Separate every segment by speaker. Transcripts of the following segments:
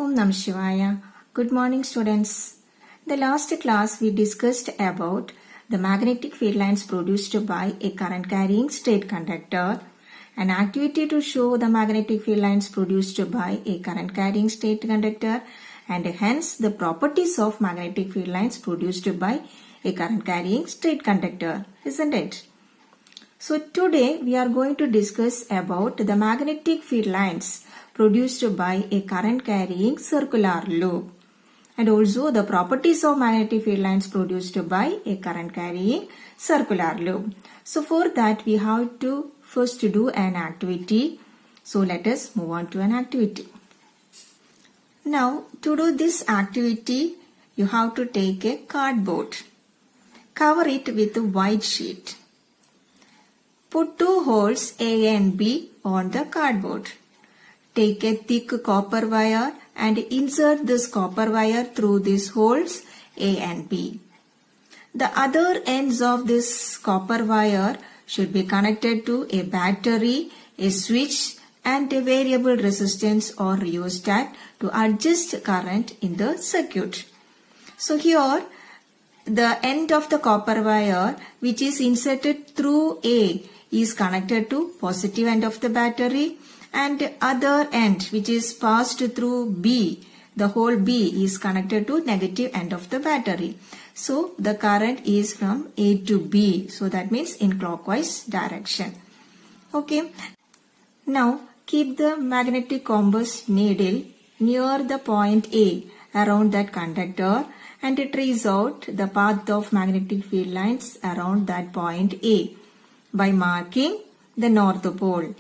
Speaker 1: Om Namah Shivaya. Good morning, students. The last class we discussed about the magnetic field lines produced by a current carrying straight conductor. An activity to show the magnetic field lines produced by a current carrying straight conductor and hence the properties of magnetic field lines produced by a current carrying straight conductor, isn't it? So today we are going to discuss about the magnetic field lines produced by a current carrying circular loop and also the properties of magnetic field lines produced by a current carrying circular loop. So for that we have to first do an activity. So let us move on to an activity. Now to do this activity you have to take a cardboard. Cover it with a white sheet. Put two holes A and B on the cardboard. Take a thick copper wire and insert this copper wire through these holes A and B. The other ends of this copper wire should be connected to a battery, a switch and a variable resistance or rheostat to adjust current in the circuit. So here the end of the copper wire which is inserted through A is connected to positive end of the battery and other end which is passed through B, the hole B is connected to negative end of the battery. So the current is from A to B, so that means in clockwise direction. Okay. Now keep the magnetic compass needle near the point A around that conductor and trace out the path of magnetic field lines around that point A by marking the north pole.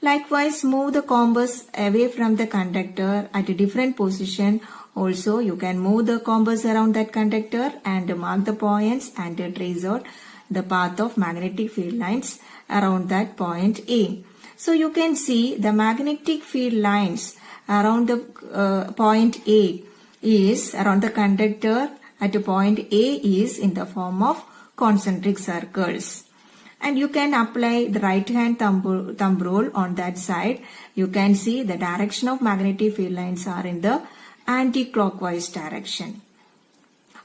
Speaker 1: Likewise, move the compass away from the conductor at a different position. Also, you can move the compass around that conductor and mark the points and trace out the path of magnetic field lines around that point A. So, you can see the magnetic field lines around the point A is around the conductor at point A is in the form of concentric circles. And you can apply the right hand thumb rule on that side. You can see the direction of magnetic field lines are in the anti-clockwise direction.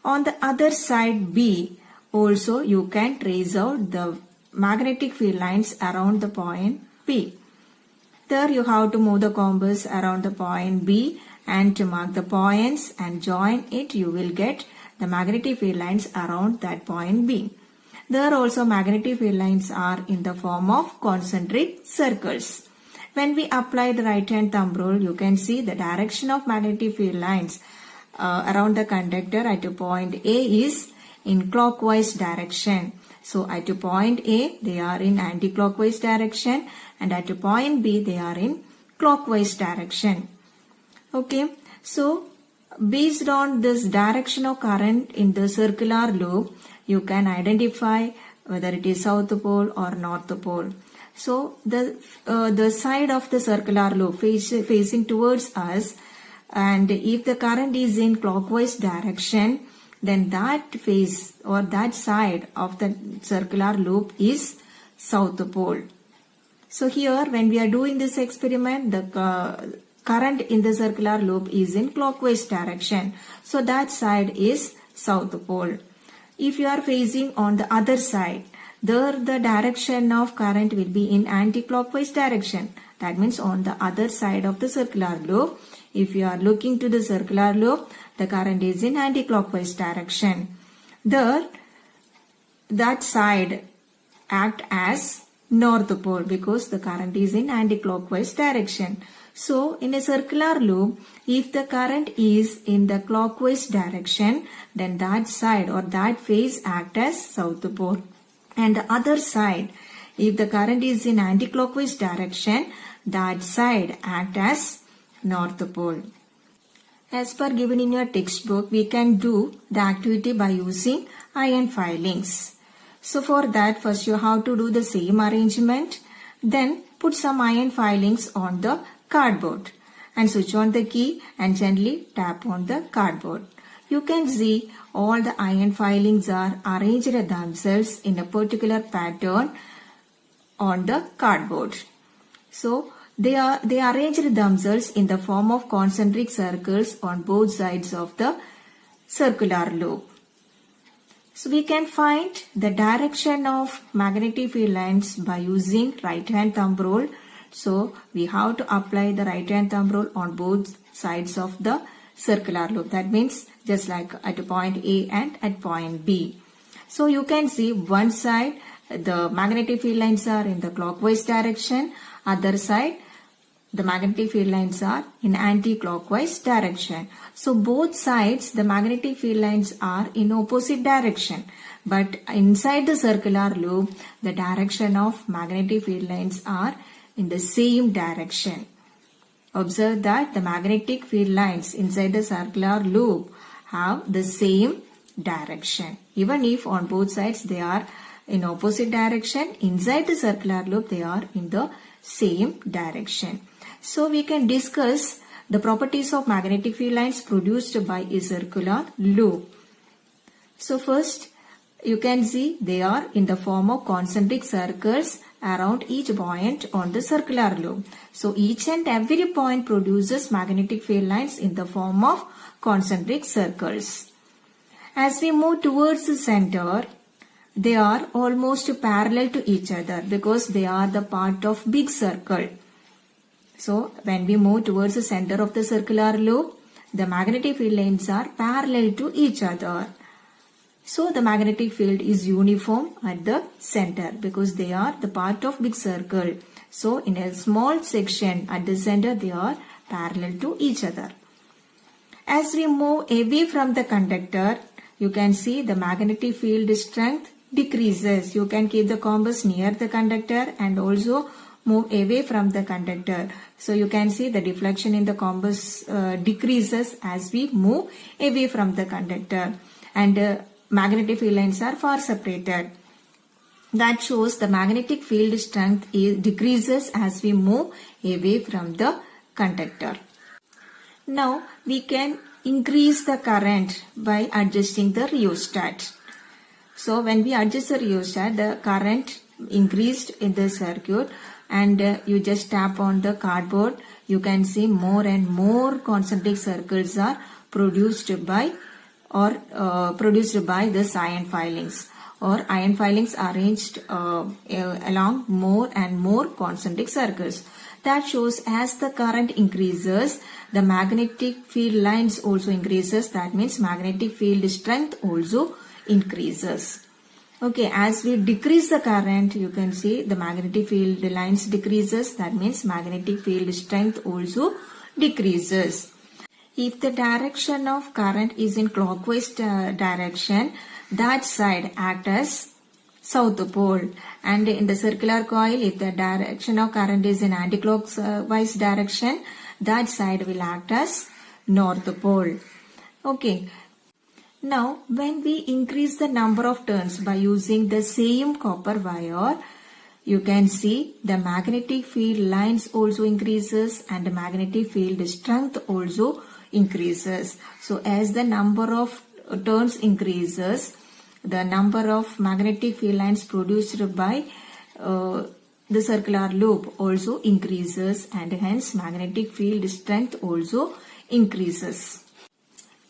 Speaker 1: On the other side B, also you can trace out the magnetic field lines around the point B. There you have to move the compass around the point B and to mark the points and join it, you will get the magnetic field lines around that point B. There also magnetic field lines are in the form of concentric circles. When we apply the right hand thumb rule, you can see the direction of magnetic field lines around the conductor at point A is in clockwise direction. So at point A, they are in anti-clockwise direction and at point B, they are in clockwise direction. Okay, so based on this direction of current in the circular loop, you can identify whether it is south pole or north pole. So the side of the circular loop facing towards us, and if the current is in clockwise direction, then that face or that side of the circular loop is south pole. So here when we are doing this experiment, the current in the circular loop is in clockwise direction. So that side is south pole. If you are facing on the other side, there the direction of current will be in anti-clockwise direction. That means on the other side of the circular loop, if you are looking to the circular loop, the current is in anti-clockwise direction. There, that side act as north pole because the current is in anti-clockwise direction. So in a circular loop, if the current is in the clockwise direction, then that side or that phase act as south pole. And the other side, if the current is in anti-clockwise direction, that side act as north pole. As per given in your textbook, we can do the activity by using iron filings. So for that, first you have to do the same arrangement. Then put some iron filings on the cardboard and switch on the key and gently tap on the cardboard. You can see all the iron filings are arranged themselves in a particular pattern on the cardboard. So They arranged themselves in the form of concentric circles on both sides of the circular loop. So we can find the direction of magnetic field lines by using right hand thumb rule. So we have to apply the right hand thumb rule on both sides of the circular loop. That means just like at point A and at point B. So you can see one side the magnetic field lines are in the clockwise direction, other side the magnetic field lines are in anti-clockwise direction. So both sides the magnetic field lines are in opposite direction. But inside the circular loop the direction of magnetic field lines are in the same direction. Observe that the magnetic field lines inside the circular loop have the same direction. Even if on both sides they are in opposite direction, inside the circular loop they are in the same direction. So we can discuss the properties of magnetic field lines produced by a circular loop. So first you can see they are in the form of concentric circles around each point on the circular loop. So each and every point produces magnetic field lines in the form of concentric circles. As we move towards the center, they are almost parallel to each other because they are the part of big circle. So when we move towards the center of the circular loop, the magnetic field lines are parallel to each other. So the magnetic field is uniform at the center because they are the part of big circle. So in a small section at the center they are parallel to each other. As we move away from the conductor, you can see the magnetic field strength decreases. You can keep the compass near the conductor and also move away from the conductor. So you can see the deflection in the compass decreases as we move away from the conductor, and magnetic field lines are far separated. That shows the magnetic field strength decreases as we move away from the conductor. Now we can increase the current by adjusting the rheostat. So when we adjust the rheostat, the current increased in the circuit, and you just tap on the cardboard, you can see more and more concentric circles are produced by the iron filings, or iron filings arranged along more and more concentric circles. That shows as the current increases, the magnetic field lines also increases. That means magnetic field strength also increases. Okay, as we decrease the current, you can see the magnetic field lines decreases. That means magnetic field strength also decreases. If the direction of current is in clockwise direction, that side acts as south pole, and in the circular coil, if the direction of current is in anti-clockwise direction, that side will act as north pole. Okay. Now, when we increase the number of turns by using the same copper wire, you can see the magnetic field lines also increases and the magnetic field strength also increases. So as the number of turns increases, the number of magnetic field lines produced by the circular loop also increases, and hence magnetic field strength also increases.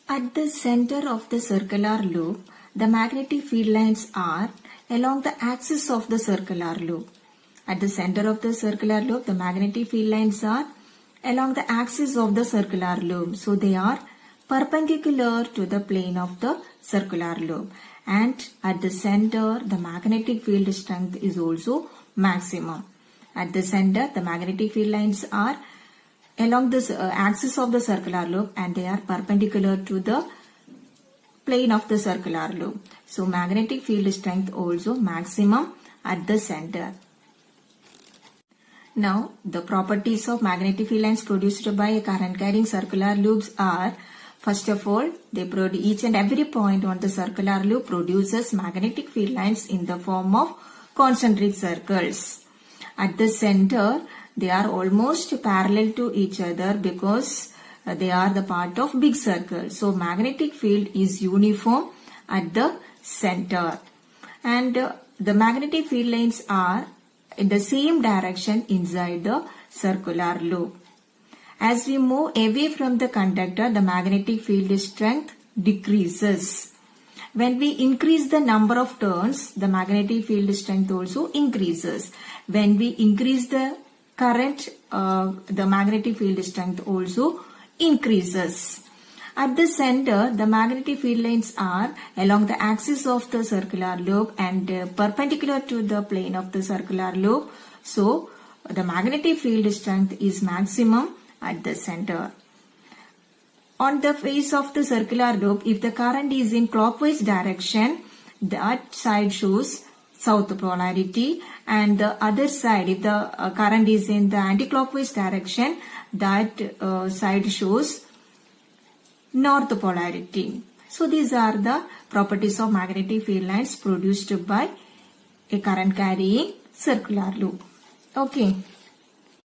Speaker 1: At the center of the circular loop, the magnetic field lines are along the axis of the circular loop. At the center of the circular loop, the magnetic field lines are along the axis of the circular loop. So they are perpendicular to the plane of the circular loop. And at the center, the magnetic field strength is also maximum. At the center, the magnetic field lines are along the axis of the circular loop and they are perpendicular to the plane of the circular loop. So magnetic field strength also maximum at the center. Now the properties of magnetic field lines produced by a current carrying circular loops are, first of all, each and every point on the circular loop produces magnetic field lines in the form of concentric circles. At the center, they are almost parallel to each other because they are the part of big circle. So magnetic field is uniform at the center. And the magnetic field lines are in the same direction inside the circular loop. As we move away from the conductor, the magnetic field strength decreases. When we increase the number of turns, the magnetic field strength also increases. When we increase the current, the magnetic field strength also increases. At the center, the magnetic field lines are along the axis of the circular loop and perpendicular to the plane of the circular loop. So, the magnetic field strength is maximum at the center. On the face of the circular loop, if the current is in clockwise direction, that side shows south polarity, and the other side, if the current is in the anti-clockwise direction, that side shows north polarity. So these are the properties of magnetic field lines produced by a current carrying circular loop. Okay.